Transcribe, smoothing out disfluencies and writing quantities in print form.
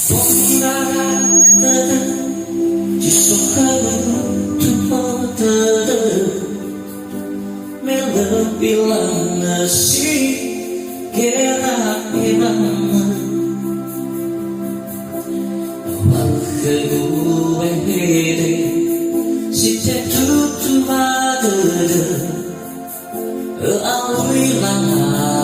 Pongarada de socorro tu poder Melebilang nasi kera irama Awal ke gue hede si tetu tu madede Alwi lama